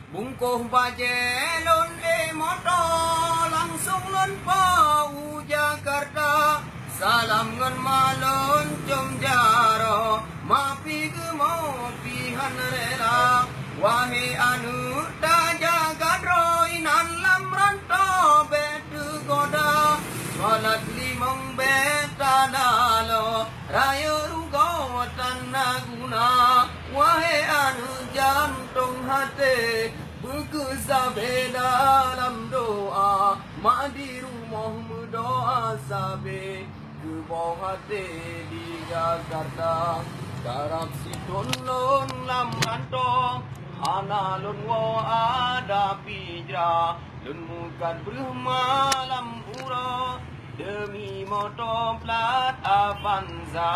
Bungkuh bajelon moto langsung lon pau Jakarta. Salam ngon malon com jaro mapi ke mau pihan rela. Wahai anu ta jaga roinan lam ranto betu goda. Salat limong beta dalo rayo rugo tanah guna. Wahai anu jantung hati bekesabe dalam doa. Mak di rumah doa sabe ke bawah hati di Jakarta. Karap si lon lam rantong Hana lun wo ada pijra lun mukat bermalam pura demi motor plat Avanza.